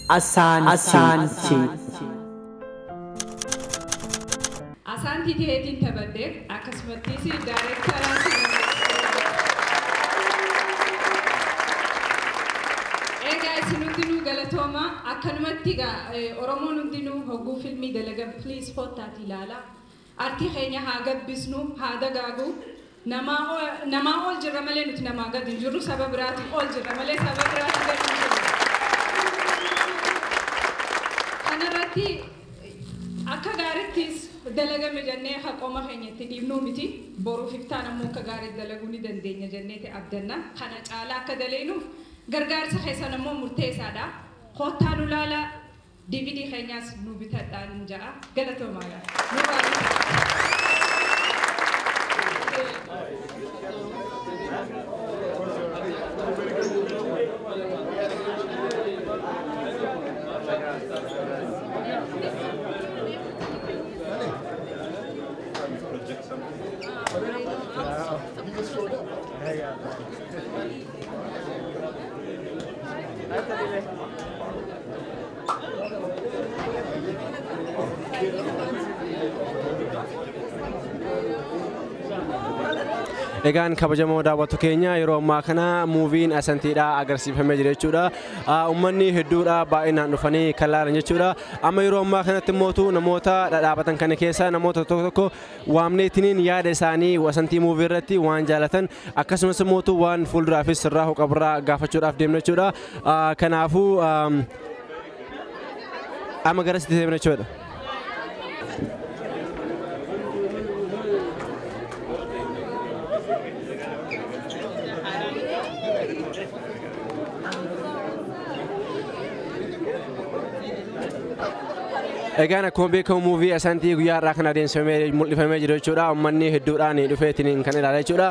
Asaantii. Asaantii ta'eetiin taphadheef akkasumattis daayireektaraa egaa isin hundinuu galatooma akkanumatti Oromoon hundinuu hogguu filmii dalagan please fottaati ilaala artii keenya haa gabbisnu haa dagaagu namaa ol jirra malee nuti namaa gad hin jirru saba biraatiin ol jirra malee saba biraatiin gad hin jirru kanarratti akka gaarittis dalagame jennee haqooma keenyatti dhiibnuu miti boruuf iftaan ammoo akka gaariitti dalaguu ni dandeenya jenneeti abdanna kana caalaa akka daleenuuf gargaarsa keessan ammoo murteessaadha kottaan ulaala DVD keenyaas nu bitadhaan ja'a galatoomaa Egaan kabajamoo daawwattu keenya yeroo ammaa kana muuviin Asaantiidha agarsiifamee jira jechuudha. Uummanni hedduudha baay'inaan dhufanii kan ilaalan jechuudha. Amma yeroo ammaa kanatti immoo namoota dhadhaabatan kana keessa namoota tokko waamneetiniin yaada isaanii Asaantii muuvii irratti waan jaalatan akkasumas immoo waan fuulduraafis sirraa qaburraa gaafachuudhaaf deemna jechuudha. Kanaafuu amma garasitti deemna jechuudha. Egaan akkuma beekamu muuvii Asaantii guyyaa irraa kan adeemsifamee mul'ifamee jiru jechuudha. Uummanni hedduudhaan dhufeetiin kan ilaalaa jechuudha.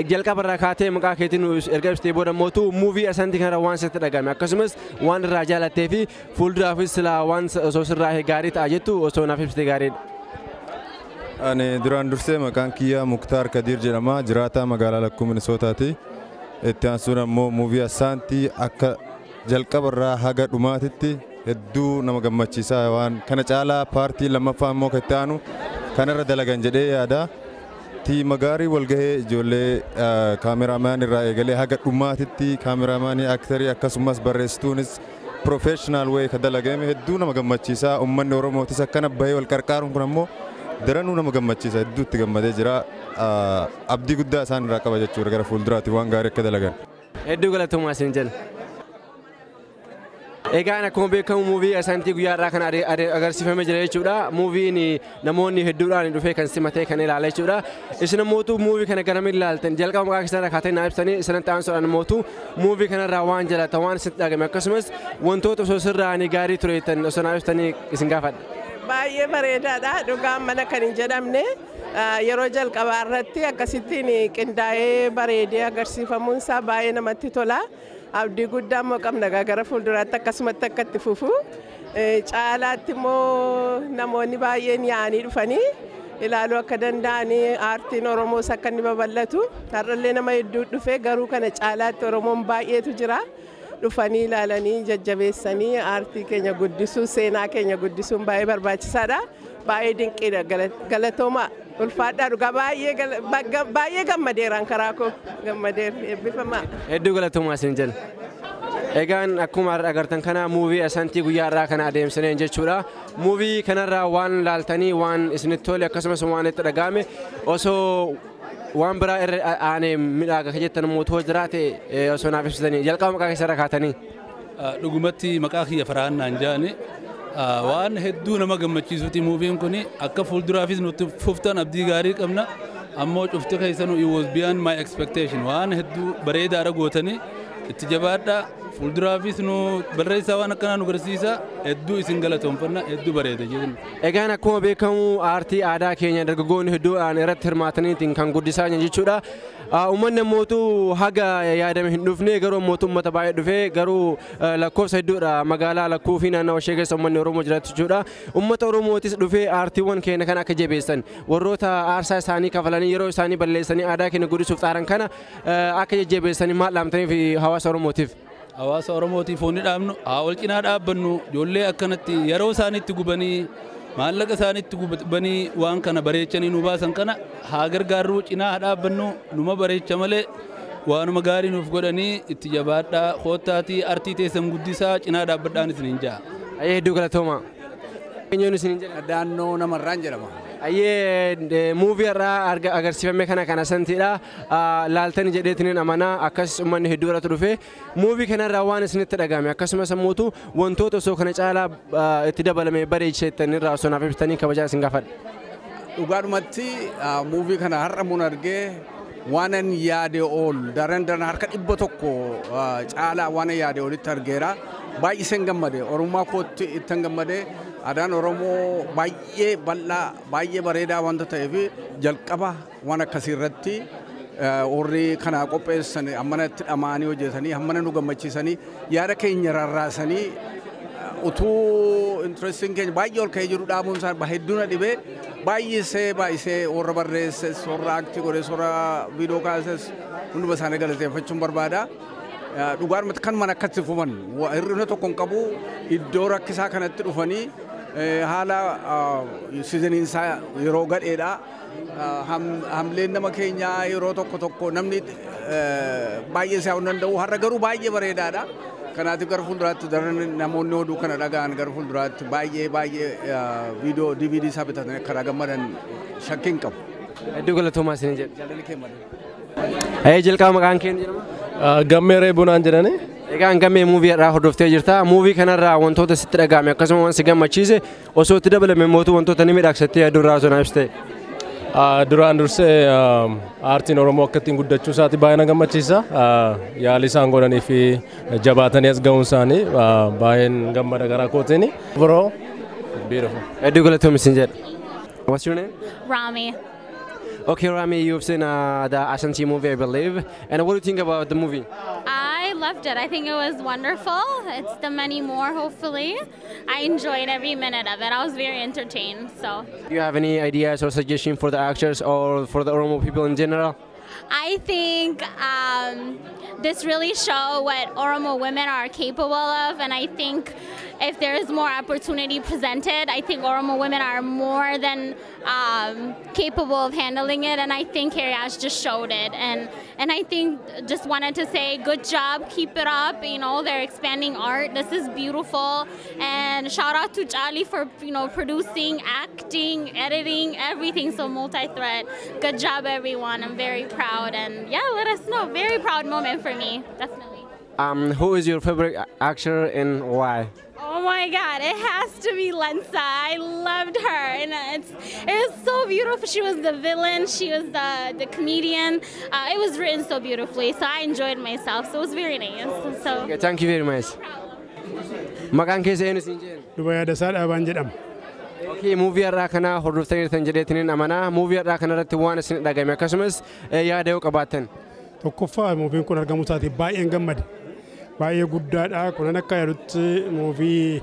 Jalqaba irraa kaatee maqaa keetiin erga ibsitee booda mootu muuvii Asaantii kanarra waan sitti dhagahame akkasumas waan irraa jaalattee fi fuulduraafis waan osoo sirraa gaarii ta'a jettu osoo naaf ibsitee gaariidha. Ani duraan dursee maqaan kiyyaa Muktaar Kadiir jedhama. Jiraataa magaalaa Lakkuu Minisootaati. Itti aansuun ammoo muuvii Asaantii akka jalqaba irraa haga dhumaatitti hedduu nama gammachiisaa waan kana caalaa paartii lammaffaa immoo kan itti aanu kanarra dalagan jedhee yaada. Tiima gaarii walgahee ijoollee kaameramaan irraa eegalee haga dhumaatitti kaameraamaanii aktarii akkasumas barreessituunis professional way ka dalagame hedduu nama gammachiisaa. Uummanni Oromootis akkana bahee wal qarqaaruun kun ammoo daranuu nama gammachiisa hedduutti gammadee jira. Abdii guddaa isaan irraa qaba jechuudha gara fuulduraatti waan gaarii akka dalagan. Hedduu galatoomaa isin jenna. Egaan akkuma beekamu muuvii Asaantii guyyaa irraa kan agarsiifamee jira jechuudha. Muuviin namoonni hedduudhaan dhufee kan simatee kan ilaala jechuudha. Isin mootu muuvii kana garamiin ilaaltan jalqaba maqaa keessan kaatee naa ibsanii isinitti aansuudhaan mootu muuvii kanarraa waan jaalatan waan isinitti dhagahame akkasumas wantoota osoo sirraa gaarii tureetan osoo naa ibsanii isin gaafadha. Baay'ee bareedaadha. Dhugaan mana kan hin jedhamne yeroo jalqabaa irratti akkasittiin qindaa'ee bareedee agarsiifamuun isaa baay'ee namatti tola. Abdii guddaa immoo qabna gara fuulduraatti akkasumatti akka itti fufu caalaatti immoo namoonni baay'een yaa'anii dhufanii ilaaluu akka danda'anii aartiin Oromoos akka inni babal'atu har'allee nama hedduu dhufee garuu kana caalaatti Oromoon baay'eetu jira dhufanii ilaalanii jajjabeessanii aartii keenya guddisuu seenaa keenya guddisuun baay'ee barbaachisaadha. Baay'ee dinqiidha galatooma ulfaadhaa dhugaa baay'ee gammadeeraan karaa koo gammadeera eebbifamaa. Hedduu galatoomaa isin jenna. Egaan akkuma agartan kana muuvii Asaantii guyyaa irraa kana adeemsifneen jechuudha. Muuvii kanarraa waan laaltanii waan isinitti tole akkasumas waan itti dhagahame osoo waan biraa irra aanee midhaaga jettan mootuu jiraate osoo naaf ibsitanii jalqaba maqaa keessarra kaatanii. Dhugumatti maqaa kiyya Faraannaan jaane waan hedduu nama gammachiisuuti muuviin kun akka fuulduraafis nuti fuftan abdii gaarii qabna. Ammoo cufti keessanuu it was beyond my expectation waan hedduu bareedaadha gootanii itti jabaadha. Fuulduraafis nu barreessaa waan akkanaa nu garsiisa hedduu isin galatoomfanna hedduu bareeda jechuudha. Egaan akkuma beekamu aartii aadaa keenya dargaggoonni hedduudhaan irratti hirmaataniitiin kan guddisaa jiran jechuudha. Uummanni mootu haga yaadame hin dhufne garuu mootu uummata baay'ee dhufee garuu lakkoofsa hedduudha magaalaa Lakkuu fi naannoo ishee keessa uummanni Oromoo jiraatu jechuudha. Uummata Oromootis dhufee aartiiwwan keenya kana akka jabeessan warroota aarsaa isaanii kafalanii yeroo isaanii balleessanii aadaa keenya guddisuuf xaaran kana akka jajjabeessanii maal dhaamtaniif hawaasa Oromootiif. hawaasa Oromootiif foonni dhaabnu haa wal cinaa dhaabbannu ijoollee akkanatti yeroo isaaniitti gubanii maallaqa isaaniitti gubanii waan kana bareechanii nu baasan kana haa gargaarru cinaa haa dhaabbannu numa bareecha malee waanuma gaarii nuuf godhanii itti jabaadhaa koottaatii artii teessan guddisaa cinaa dhaabbadhaan isiniin jaa. Ayyee hedduu galatooma. Eenyuun isiniin jedhama? Daannoo namarraan jedhama. Ayyee muuvii irraa agarsiifame kana kan Asaantiidha. Laaltanii jedheetiniin amanaa akkas uummanni hedduu irratti dhufe muuvii kanarraa waan isinitti dhagahame akkasumas ammoo wantoota osoo kana caalaa itti dabalame bareechisaniirraa osoo naaf ibsitanii kabajaa isin gaafadha. Dhugaadhumatti muuvii kana har'a mun argee waanan yaade ol daran harka 100 caalaa waan yaade olitti argeera. Baay'iseen gammade Oromummaa kootti ittiin gammade adaan Oromoo baay'ee bal'aa baay'ee bareedaa wanta ta'eef jalqaba waan akkasii irratti warri kana qopheessan ammanatti dhamaanii hojjetanii hammana nu gammachiisanii yaada keenya rarraasanii utuu interesting keenya baay'ee ol ka'ee jiru dhaabuun isaa hedduu na dhibee baay'isee warra barreesses warra aktii godhes warra viidiyoo kaases hunduma isaanii galateeffachuun barbaada. Dhugaadhumatti kan mana akkatti fuman hir'ina tokko hin qabu iddoo rakkisaa kanatti dhufanii haala siiziniinsaa yeroo gadheedha. Hamleen nama keenyaa yeroo tokko namni baay'ee isaa hin danda'u har'a garuu baay'ee bareedaadha. Kanaatiif gara fuulduraatti daran namoonni oduu kana dhaga'an gara fuulduraatti baay'ee viidiyoo DVD isaa bitatanii akka gammadan shakkiin qabu. Hedduu galatoomaa isin jedhu. Jaalalli kee malee. Ayyee jalqaba maqaan kee jedhama? Gammee Reebunaan jedhani. Egaan gammee muuvii irraa hordoftee jirta. Muuvii kanarraa wantoota sitti dhagahame akkasuma waan si gammachiise osoo itti dabalame mootuu wantoota ni miidhagsattee yaaduu irraa osoo naaf ibsite. Duraan dursee aartiin Oromoo akka ittiin guddachuu isaati baay'ee na gammachiisa. Yaalii isaan godhanii fi jabaatanii as ga'uun isaanii baay'een gammada garaa kootiini. Overall, beautiful. Hedduu galatoomi isin jedha. What's your name? Rami. Okay, Rami, you've seen the Asaantii movie, I believe. And what do you think about the movie? I loved it. I think it was wonderful. It's the many more, hopefully. I enjoyed every minute of it. I was very entertained. So. Do you have any ideas or suggestions for the actors or for the Oromo people in general? I think this really shows what Oromo women are capable of, and I think if there is more opportunity presented, I think Oromo women are more than capable of handling it, and I think Hiriash just showed it, and I think just wanted to say good job, keep it up. You know, they're expanding art. This is beautiful, and shout out to Charlie for producing, acting, editing, everything. So multi-thread. Good job, everyone. I'm very proud, and yeah, let us know. Very proud moment for me, definitely. Who is your favorite actor and why? Oh my God, it has to be Lensa. I loved her, and it was so beautiful. She was the villain, she was the comedian. It was written so beautifully, so I enjoyed myself. So it was very nice. So okay, thank you very much. Maqaan keessa eenyu siin jedhan? Dubayaa Dasaa Dhaabaan jedhama. Okay, muuvii irraa kana hordoftanii jedheetiniin amanaa. Muuvii irraa kana irratti waan isin dhagahame akkasumas yaada yoo qabaattan. Tokkoffaa muuviin kun argamuu isaatiif baay'een gammade. Baay'ee guddaadha. Kunan akka yaadutti muuvii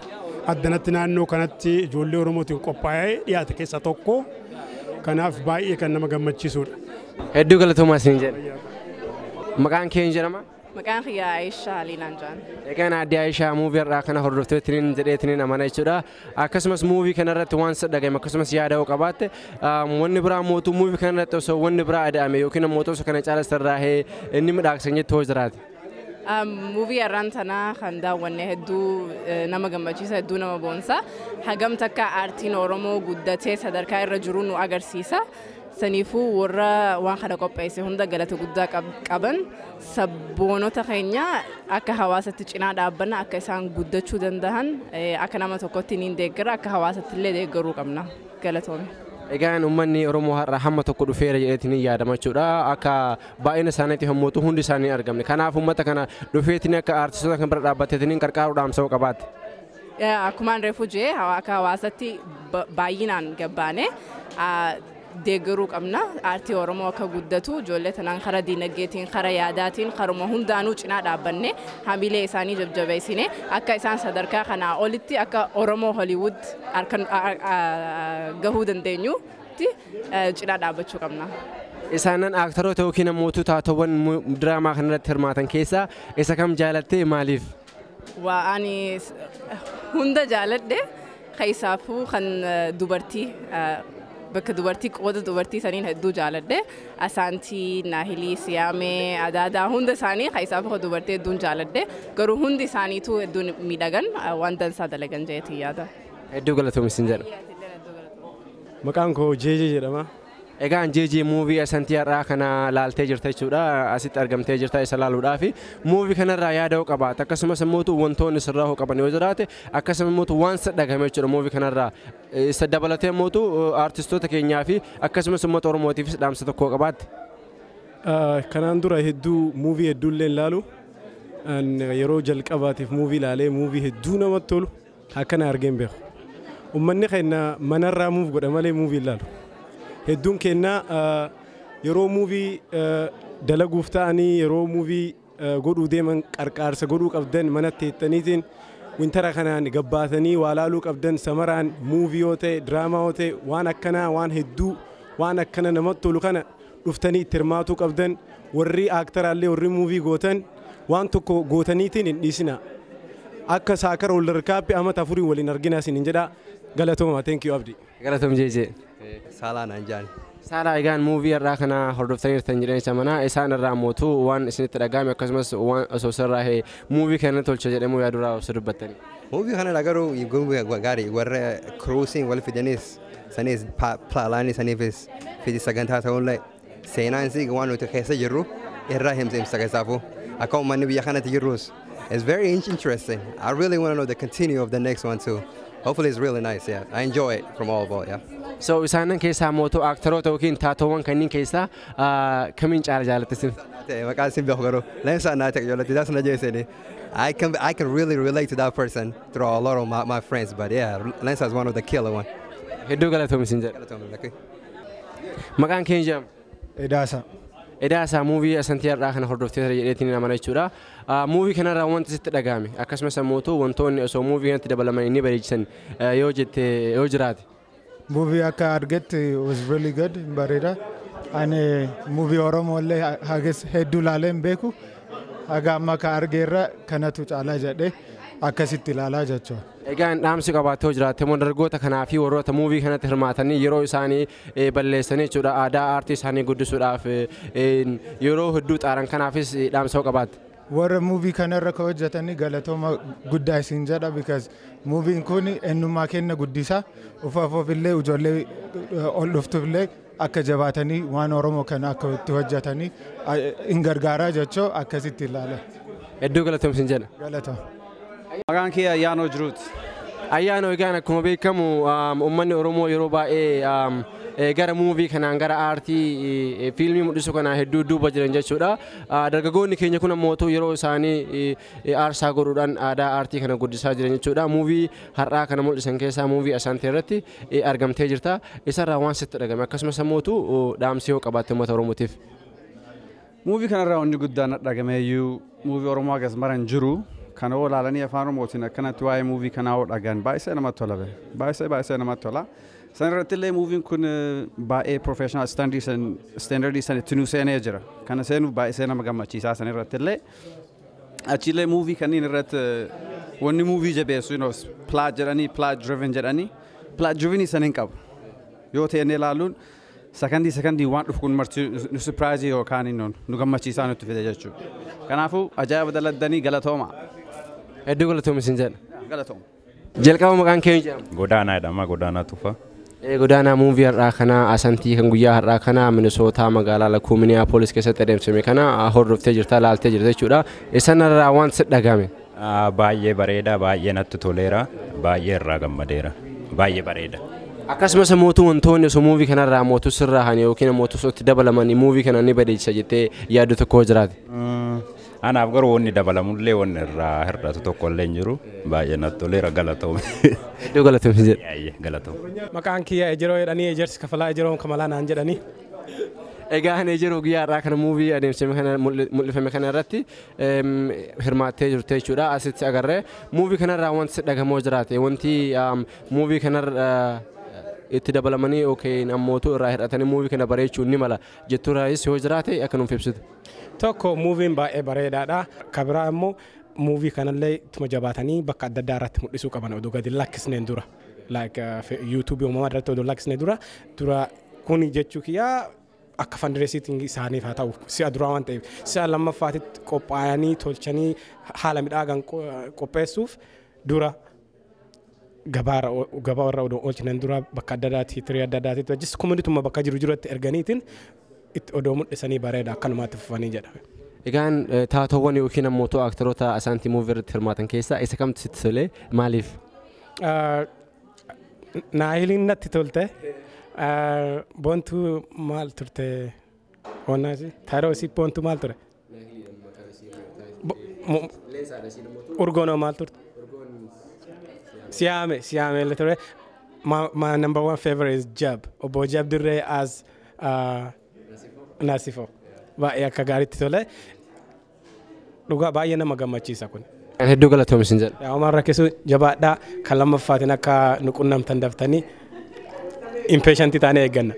addanatti naannoo kanatti ijoollee Oromootiin qophaa'ee dhiyaate keessaa tokko. Kanaaf baay'ee kan nama gammachiisudha. Hedduu galatoomaa isin jedha. Maqaan kee jedhama? Maqaan kiyyaa Aishaa Aliinaan jedhama. Egaan adde Aishaa muuvii irraa kana hordofteetiniin jedheetiniin amana jechuudha. Akkasumas muuvii kana irratti waan dhagahame akkasumas yaada yoo qabaatte wanni biraa mootuu muuvii kana irratti osoo wanni biraa ada'ame yookiin ammoo osoo kana caalaa sirraahee inni midhaagsan jettee hoo jiraate. Muuvii irraan tanaa kan daawwanne hedduu nama gammachiisa hedduu nama boonsa. Hagam takka aartiin Oromoo guddatee sadarkaa irra jiru nu agarsiisa. Saniifuu warra waan kana qopheesse hunda galata guddaa qaban sabboonota keenya akka hawaasatti cinaa dhaabbanna akka isaan guddachuu danda'an akka nama tokkotti niin deeggara akka hawaasatti illee deeggaruu qabna galatoome. Egaan uummanni Oromoo har'a hamma tokko dhufeera jedheetiniin yaadama jechuudha. Akka baay'ina isaaniitti hammootu hundi isaanii argamne. Kanaaf uummata kana dhufeetini akka aartistoota kan bira dhaabbateetiniin qarqaaruudhaan sa'uu qabaate. Akkumaan reefuu jee akka hawaasatti baay'inaan gabbaane deeggaruu qabna. Aartii Oromoo akka guddatu ijoollee tanaan karaa diinagdeetiin karaa yaadaatiin karuma hundaanuu cinaa dhaabbanne hamilee isaanii jajjabeessine akka isaan sadarkaa kanaa olitti akka Oromoo Hollywood gahuu dandeenyutti cinaa dhaabbachuu qabna. Isaanan aktoroota yookiin namoota taatawwan diraamaa kanarratti hirmaatan keessaa isa kam jaalattee maaliif? Ani hunda jaaladhe keessaafu kan dubartii bakka dubartii qooda dubartii saniin hedduu jaaladhe Asaantii, Naahilii, Siyaamee, Adaadaa hunda isaanii keessaafu dubartii hedduun jaaladhe garuu hundi isaaniitu hedduun miidhagan waan dansaa dalagan jeetii yaada. Hedduu galatoomi isin jedha. Maqaan koo Jeejee jedhama. Egaan Jeejee muuvii Asaantii har'aa kana laaltee jirta jechuudha. Asitti argamtee jirta isa laaluudhaaf muuvii kanarraa yaada hoo qabaata akkasumas immoo wantoonni sirraa hoo qaban yoo jiraate akkasumas immoo waan sadhagame jechuudha muuvii kanarraa isa dabalatee immoo artistoota keenyaa fi akkasumas immoo Oromootiifis dhaamsa tokko qabaatti. Kanaan dura hedduu muuvii hedduullee ilaalu yeroo jalqabaatiif muuvii ilaalee muuvii hedduu namatti tolu akkana argeen beeku. Uummanni keenya manarraa muuf godha malee muuvii ilaalu. Hedduun kennaa yeroo muuvii dalaguuf ta'anii yeroo muuvii godhuu deeman qarqaarsa godhuu qabdan manatti heettaniitiin wintara kanaan gabbaatanii waa laaluu qabdan samaraan muuvii yoo ta'e diraamaa yoo ta'e waan akkanaa waan hedduu waan akkana namatti tolu kana dhuftanii itti hirmaatuu qabdan warri aaktaraallee warri muuvii gootan waan tokko gootaniitiin hin dhiisina. Akka saakara wal darkaappii amata afurii waliin arginaa isin jedha galatooma thank you abdi. Galatoom Jeejee. Saalaa naan jaan. Saalaa egaan muuvii irraa kana hordoftanii jirtan jedhanii manaa isaan irraa mootuu waan isinitti dhagahame akkasumas waan osoo sirraa muuvii kana tolcha jedhamuu yaaduraa osoo dubbattanii. Muuvii kana garuu gaarii warra kruusiin wal fidanis sanis plaalaanii saniifis fidi sagantaa ta'ullee seenaan isii waan nuti keessa jirru irraa himsa keessaafu akka uummanni biyya kanatti jirrus. It's very interesting. I really want to know the continue of the next one too. Hopefully it's really nice, yeah. I enjoy it from all of all, yeah. So isaanan keessaa mootuu aktoroota yookiin taatowwan kanneen keessaa kamiin caala jaalattisin? Maqaan isin beeku garuu leensaa naa ta'e jaalatti that's na jeesani. I can really relate to that person through a lot of my friends, but yeah, Lensa is one of the killer one. Hedduu galatoomi isin jedha. Maqaan keenya jedhama? Edaasa. Edaasa muuvii Asaantii har'aa kana hordoftee jedheetiin namana jechuudha. Muuvii kanarraa wanti sitti dhagahame akkasumas mootuu wantoonni osoo muuvii kanatti dabalamanii ni bareechisan yoo jette yoo jiraate. Movie akka argetti was really good bareeda. Ani movie Oromoo illee hagas hedduu laaleen beeku. Haga amma ka argeerra kanatu caalaa jedhee akkasitti ilaalaa jechuudha. Egaan dhaamsi qabaatee jiraate moo dargaggoota kanaa fi warroota muuvii kanatti hirmaatanii yeroo isaanii balleessanii jechuudha aadaa aartii isaanii guddisuudhaaf yeroo hedduu xaaran kanaafis dhaamsa qabaatte. Warra muuvii kanarra ka hojjetanii galatooma guddaa isin jedha because muuviin kun eenyummaa kenna guddisa ufaaf illee ijoollee ol dhuftuufillee akka jabaatanii waan Oromoo kana akka itti hojjetanii in gargaaraa jechoo akkasitti ilaala. Hedduu galatoom isin jedha. Galatoom. Maqaan kee Ayyaanoo Jiruuti. Ayyaanoo egaan akkuma beekamu uummanni Oromoo yeroo baay'ee gara muuvii kanaan gara aartii fiilmii mul'isu kanaa hedduu duuba jiran jechuudha. Dargaggoonni keenya kun ammoo yeroo isaanii aarsaa godhuudhaan aadaa aartii kana guddisaa jiran jechuudha. Muuvii har'aa kana mul'isan keessaa muuvii Asaantii irratti argamtee jirta. Isarraa waan sitti dhagahame akkasumas ammoo dhaamsi yoo qabaatte uummata Oromootiif. Muuvii kanarraa wanni guddaan dhagameeyyuu muuvii Oromoo agas maran jiru. Kan olaalanii afaan Oromootiin akkanatti waa'ee muuvii kanaa dhagan baay'ee namatti tola baay'ee namatti tola. San irratti illee muuviin kun baay'ee professional standardii san itti nu seenee jira. Kana seenuuf baay'ee nama gammachiisaa san irratti illee achillee muuvii kanneen irratti wanni muuvii jabeessu plot jedhanii plot driven jedhanii plot driven san hin qabu. Yoo ta'e ilaaluun sakandii waan dhufu kun marti nu surprise yookaan nu gammachiisaa nutti fide jechuudha. Kanaafuu ajaa'iba daladdanii galatooma. Hedduu galatooma isin jedha. Galatooma. Jalqaba maqaan keenya jedhama. Godaanaa jedhama Godaanaa Tufa. Godaanaa muuvii har'aa kana Asaantii kan guyyaa har'aa kana Minisootaa magaalaa lakkuu Minneapolis keessatti adeemsifame kana hordoftee jirta laaltee jirta jechuudha. Isanirraa waan sitti dhagahame. Baay'ee bareeda baay'ee natti toleera baay'ee irraa gammadeera baay'ee bareeda. Akkasumas mootuu wantoonni osoo muuvii kanarraa mootuu sirraa hani yookiin mootuu itti dabalamanii muuvii kana ni bareechisa jettee yaaddu tokko jiraate. Anaaf garuu wanni dabalamullee wanni irraa hir'atu tokko illee hin jiru baay'ee natti toleera galatoome. Hedduu galatoomsi jedha. Galatoome. Maqaan kiyya Ejiroo jedhanii Ejersi Kafalaa Ejiroon Kamalaa naan jedhanii. Egaa Ejiroo guyyaa har'aa kana muuvii adeemsifame kana mul'ifame kana irratti hirmaattee jirte jechuudha. Asitti agarree muuvii kanarraa wanti si dhagahamoo jiraate wanti muuvii kanarra itti dabalamanii yookiin ammootu irraa hir'atanii muuvii kana bareechuu ni mala jettuurraayis yoo jiraate akka nuuf ibsitu. Tokko muuviin baay'ee bareedaadha. Kabiraa immoo muuvii kanallee ittuma jabaatanii bakka adda addaa irratti mul'isuu qaban oduu gadi lakkisneen dura. YouTube uumamaa irratti oduu lakkisneen dura kuni jechuu kiyyaa akka fundraising isaaniif haa ta'u si'a duraa waan ta'eef si'a lammaffaatitti qophaa'anii tolchanii haala midhaagaan qopheessuuf dura gabaa irra odoo oolchinan dura bakka adda addaatti tirii adda addaatti wajjis koominiituma bakka jirutti erganiitiin itti odoo mul'isanii bareeda akkanumaatti fufanii jedhame. Egaan taatowwan yookiin ammoo aktaroota Asaantii muuvii irratti hirmaatan keessaa isa kamtu sitti tolee maaliif? Naahiliin natti tolte. Bontu maal turte onnaasi taaroo si bontu maal ture urgoonoo maal turte siyaame le ture my number one favorite is Jab obbo Jab Dirree as Nasifo baay'ee akka gaariitti tole dhugaa baay'ee nama gammachiisa kun. Hedduu galatoomi sin jedha. Uumaan rakkisu jabaadhaa kan lammaffaatiin akka nu qunnamtan daftanii impatient taanee eegganna.